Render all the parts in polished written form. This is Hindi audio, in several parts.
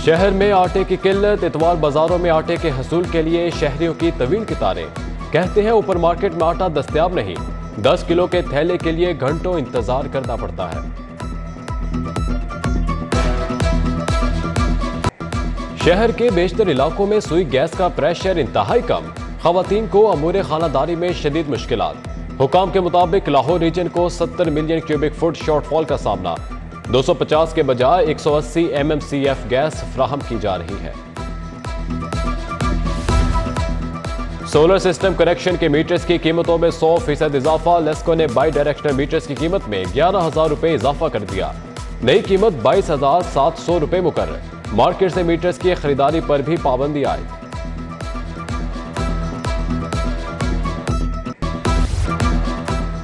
शहर में आटे की किल्लत, इतवार बाजारों में आटे के हसूल के लिए शहरियों की तवील कतारें। कहते हैं ऊपर मार्केट में आटा दस्तयाब नहीं, 10 किलो के थैले के लिए घंटों इंतजार करना पड़ता है। शहर के बेशतर इलाकों में सुई गैस का प्रेशर इंतहाई कम, खवातीन को अमूर खानादारी में शदीद मुश्किलात। हुकाम के मुताबिक लाहौर रीजन को 70 मिलियन क्यूबिक फुट शॉर्टफॉल का सामना, 250 के बजाय 180 MMCF गैस फ्राहम की जा रही है। सोलर सिस्टम कनेक्शन के मीटर्स की कीमतों में 100% इजाफा। लेस्को ने बाई डायरेक्शनल मीटर्स की कीमत में 11,000 रुपए इजाफा कर दिया। नई कीमत 22,700 रुपए मुकर्रर। मार्केट से मीटर्स की खरीदारी पर भी पाबंदी आई।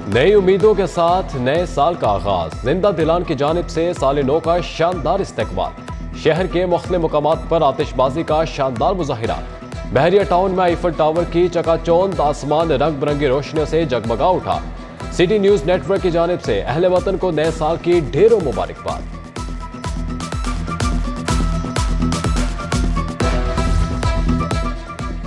नई उम्मीदों के साथ नए साल का आगाज, जिंदा दिलान की जानिब से साल नौ का शानदार इस्तकबाल। शहर के मुख्तलिफ मुकामात पर आतिशबाजी का शानदार मुजाहिरा। बहरिया टाउन में आईफल टावर की चकाचौंध, आसमान रंग बिरंगी रोशनियों से जगमगा उठा। सिटी न्यूज नेटवर्क की जानिब से अहले वतन को नए साल की ढेरों मुबारकबाद।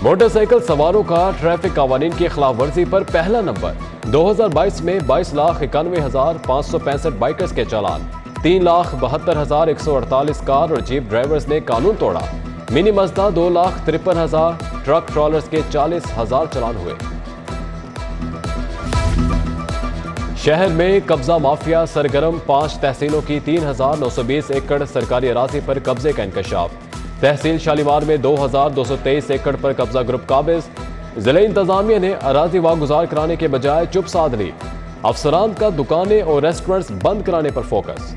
मोटरसाइकिल सवारों का ट्रैफिक कानून की खिलाफ वर्जी पर पहला नंबर। 2022 में 22,91,565 बाइकर्स के चालान, 3,72,148 कार और जीप ड्राइवर्स ने कानून तोड़ा। मिनी मजदा 2,53,000, ट्रक ट्रॉलर्स के 40,000 चालान हुए। शहर में कब्जा माफिया सरगर्म, 5 तहसीलों की 3,920 एकड़ सरकारी अराजी पर कब्जे का इंकशाफ। तहसील शालीमार में 2,223 एकड़ पर कब्जा ग्रुप काबिज। जिले इंतजामिया ने अराजी वागुजार कराने के बजाय चुप साध ली। अफसरान का दुकानें और रेस्टोरेंट्स बंद कराने पर फोकस।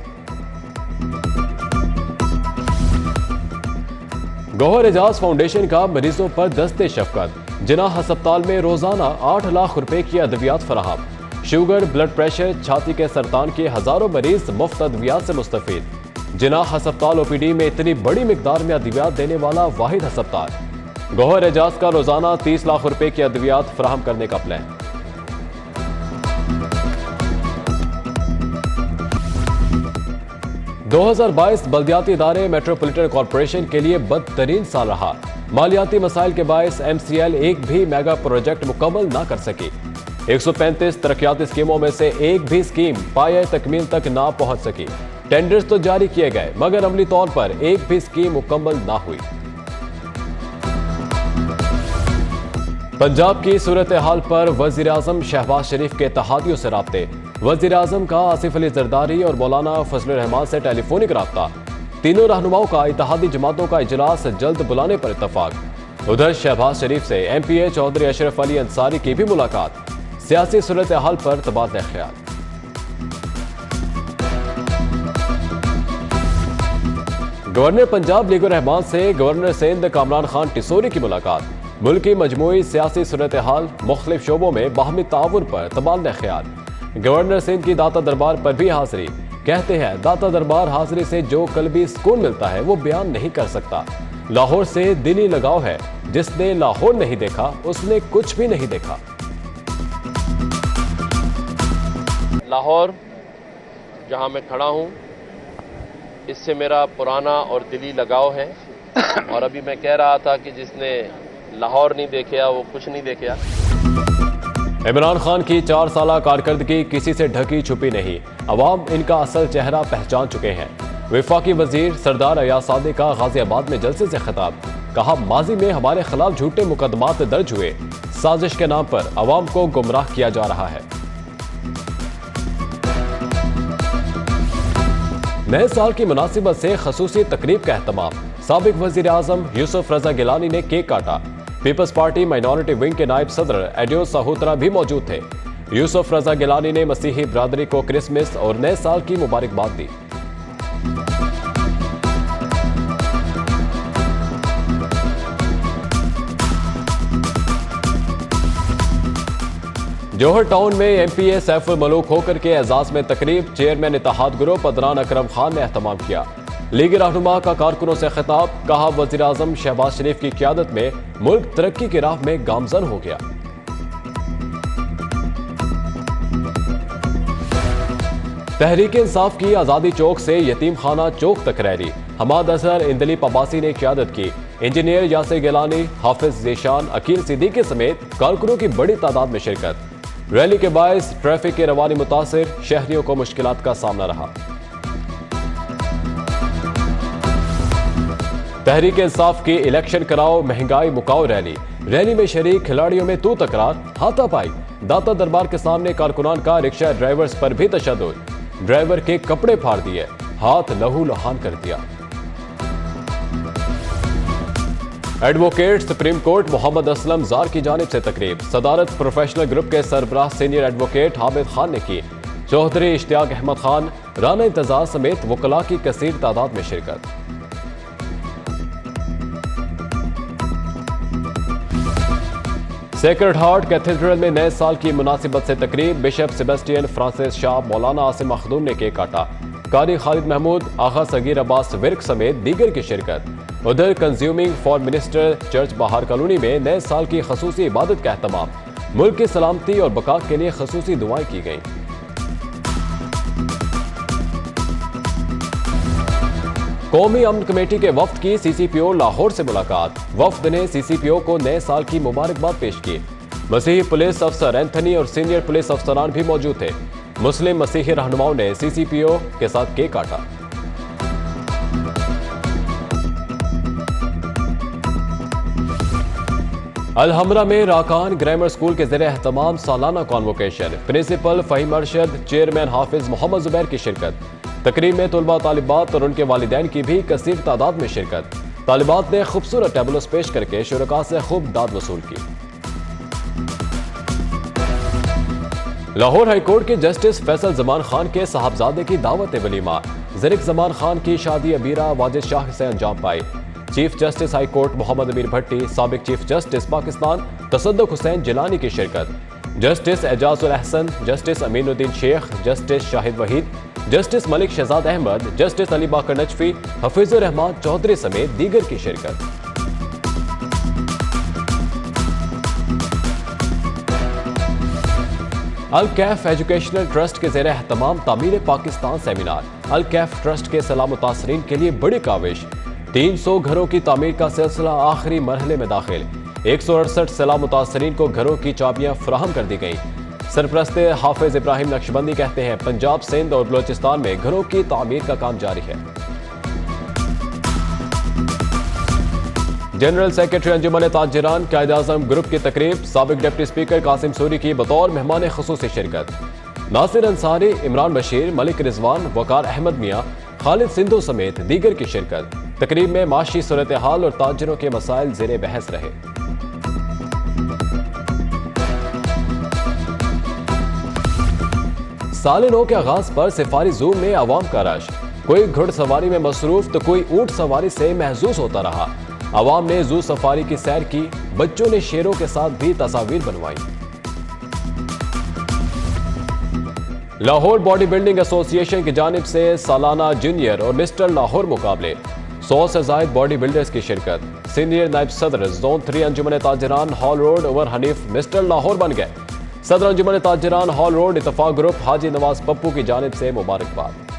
गौहर एजाज फाउंडेशन का मरीजों पर दस्ते शफकत। जिनाह अस्पताल में रोजाना 8 लाख रुपए की अद्वियात फराहम। शुगर, ब्लड प्रेशर, छाती के सरतान के हजारों मरीज मुफ्त अद्वियात से मुस्तफीद। जिनाह अस्पताल OPD में इतनी बड़ी मिकदार में अद्वियात देने वाला वाहिद अस्पताल। गौहर एजाज का रोजाना 30 लाख रुपए की अद्वियात फराहम करने का प्लान। दो 2022 बल्दियाती इदारे मेट्रोपॉलिटन कॉरपोरेशन के लिए बदतरीन साल रहा। मालियाती मसाइल के बायस MCL एक भी मेगा प्रोजेक्ट मुकम्मल ना कर सकी। 135 तरक्याती स्कीमों में से एक भी स्कीम पाए तकमील तक ना पहुंच सकी। टेंडर्स तो जारी किए गए मगर अमली तौर पर एक भी स्कीम मुकम्मल ना हुई। पंजाब की सूरत हाल पर वजीर आजम शहबाज शरीफ के इत्तेहादियों से राब्ते। वजीर आजम का आसिफ अली जरदारी और मौलाना फजलुर रहमान से टेलीफोनिक राब्ता। तीनों रहनुमाओं का इत्तेहादी जमातों का इजलास जल्द बुलाने पर इत्तफाक। उधर शहबाज शरीफ से MPA चौधरी अशरफ अली अंसारी की भी मुलाकात। सियासी सूरत हाल पर तबादला ख्याल। गवर्नर पंजाब लीगर रहमान से गवर्नर सिंध कामरान खान टिसोरी की मुलाकात। मुल्क की मजमूई सियासी सूरत हाल, मुख्तलिफ शोबों में बाहमी ताउन पर तबादला ख्याल। गवर्नर सिंध की दाता दरबार पर भी हाजिरी। कहते हैं दाता दरबार हाजिरी से जो कल्बी सुकून मिलता है वो बयान नहीं कर सकता। लाहौर से दिली लगाव है, जिसने लाहौर नहीं देखा उसने कुछ भी नहीं देखा। लाहौर जहां मैं खड़ा हूं, इससे मेरा पुराना और दिली लगाव है। और अभी मैं कह रहा था कि जिसने लाहौर नहीं देखा वो कुछ नहीं देखा। इमरान खान की 4 साला कारकर्दगी किसी से ढकी छुपी नहीं। अवाम इनका असल चेहरा पहचान चुके हैं। वफाकी वजीर सरदार अयाज सादिक का गाजियाबाद में जलसे से खिताब। कहा, माजी में हमारे खिलाफ झूठे मुकदमात दर्ज हुए, साजिश के नाम पर अवाम को गुमराह किया जा रहा है। नए साल की मुनासिबत से खसूसी तकरीब का एहतमाम। साबिक वजीर आजम यूसुफ रजा गिलानी ने केक काटा। पीपल्स पार्टी माइनॉरिटी विंग के नायब सदर एडियो साहूतरा भी मौजूद थे। यूसुफ रजा गिलानी ने मसीही बरादरी को क्रिसमस और नए साल की मुबारकबाद दी। जौहर टाउन में MPA सैफुल मलूक होकर के एजाज में तकरीब। चेयरमैन इत्तेहाद ग्रुप अदनान अकरम खान ने एहतमाम किया। लीग रहनुमा का कारकुनों से खिताब। कहा, वजीर आजम शहबाज शरीफ की क़यादत में मुल्क तरक्की की राह में गामजन हो गया। तहरीक इंसाफ की आज़ादी चौक से यतीम खाना चौक तक रैली। हमाद अजहर, इंदलीप अब्बासी ने क़यादत की। इंजीनियर यासिर गिलानी, हाफिज ज़ीशान, अकील सिद्दीकी समेत कारकुनों की बड़ी तादाद में शिरकत। रैली के बायस ट्रैफिक की रवानी मुतासिर, शहरियों को मुश्किलात का सामना रहा। तहरीक इंसाफ की इलेक्शन कराओ महंगाई मुकाओ रैली में शरीक खिलाड़ियों में तू तकरार, हाथापाई। दाता दरबार के सामने कारकुनान का रिक्शा ड्राइवर्स पर भी तशद्दुद। ड्राइवर के कपड़े फाड़ दिए, हाथ लहू लुहान कर दिया। Advocate supreme court Mohammad Aslam Jar की जानिब से तकरीब। सदारत प्रोफेशनल ग्रुप के सरबराह सीनियर एडवोकेट हामिद खान ने की। चौधरी इश्तियाक अहमद खान, राना इंतजार समेत वकला की कसीर तादाद में शिरकत। सेक्रेड हार्ट कैथेड्रल में नए साल की मुनासिबत से तकरीब। बिशप सेबेस्टियन फ्रांसिस शाह, मौलाना आसिम मखदूम ने केक काटा। कारी खालिद महमूद, आगा सगीर अब्बास विर्क समेत दीगर की शिरकत। उधर कंज्यूमिंग फॉर मिनिस्टर चर्च बाहर कॉलोनी में नए साल की खसूसी इबादत का एहतमाम। मुल्क की सलामती और बका के लिए खसूसी दुआएं की गईं। कौमी अमन कमेटी के वफ्द की CCPO लाहौर से मुलाकात। वफ्द ने CCPO को नए साल की मुबारकबाद पेश की। मसीही पुलिस अफसर एंथनी और सीनियर पुलिस अफसरान भी मौजूद थे। मुस्लिम मसीही रहनुमाओं ने CCPO के साथ केक काटा। अलहमरा में राकान ग्रामर स्कूल के ज़रिए एहतमाम सालाना convocation. Principal Faheem Arshad, chairman Hafiz Mohammad Zubair की शिरकत। तकरीब में तुलबा तालिबात और उनके वालिदैन की भी कसीर तादाद में शिरकत। तालिबात ने खूबसूरत टैबलोस पेश करके शुरका से खूब दाद वसूल की। लाहौर हाईकोर्ट के जस्टिस फैसल जमान खान के साहबजादे की दावत वलीमा। ज़रिक जमान खान की शादी अबीरा वाजिद शाह से अंजाम पाई। Chief justice high court Mohammad Amir Bhatti, साबिक चीफ जस्टिस पाकिस्तान तसद्दुक हुसैन जिलानी की शिरकत। Justice Ijazul Ahsan, justice Aminuddin Sheikh, justice Shahid Waheed, justice Malik Shahzad Ahmad, justice Ali Baqar Najafi, Hafeezur Rehman Chaudhry समेत दीगर की शिरकत। अल कैफ एजुकेशनल ट्रस्ट के ज़ेरे एहतमाम तामीर पाकिस्तान सेमिनार। अल कैफ ट्रस्ट के सलाह मुतासरीन के लिए बड़ी काविश। 300 घरों की तामीर का सिलसिला आखिरी मरहले में दाखिल। 168 सलाह मुतासरीन को घरों की चाबियां फराहम कर दी गई। सरप्रस्त हाफिज इब्राहिम नक्शबंदी कहते हैं पंजाब, सिंध और बलोचिस्तान में घरों की तामीर का काम जारी है। जनरल सेक्रेटरी अंजुमन ताजिरान कायद-ए-आज़म ग्रुप की तकरीब। साबिक डिप्टी स्पीकर कासिम सूरी की बतौर मेहमान खुसूसी शिरकत। नासिर अंसारी, इमरान बशीर, मलिक रिजवान, वकार अहमद मियाँ, खालिद सिंधु समेत दीगर की शिरकत। तकरीब में माशी सूरत हाल और ताजिरों के मसाइल ज़ेरे बहस रहे। साल नौ के आगाज पर सिफारी ज़ू में अवाम का रश। कोई घुड़सवारी में मसरूफ तो कोई ऊंट सवारी से महजूज होता रहा। अवाम ने जू सफारी की सैर की। बच्चों ने शेरों के साथ भी तस्वीर बनवाई। लाहौर बॉडी बिल्डिंग एसोसिएशन की जानिब से सालाना जूनियर और मिस्टर लाहौर मुकाबले। 100 से जायद बॉडी बिल्डर्स की शिरकत। सीनियर नायब सदर zone 3 Anjuman Tajiran hall road ओवर हनीफ मिस्टर लाहौर बन गए। सदर Anjuman Tajiran hall road Ittefaq group हाजी नवाज पप्पू की जानिब से मुबारकबाद।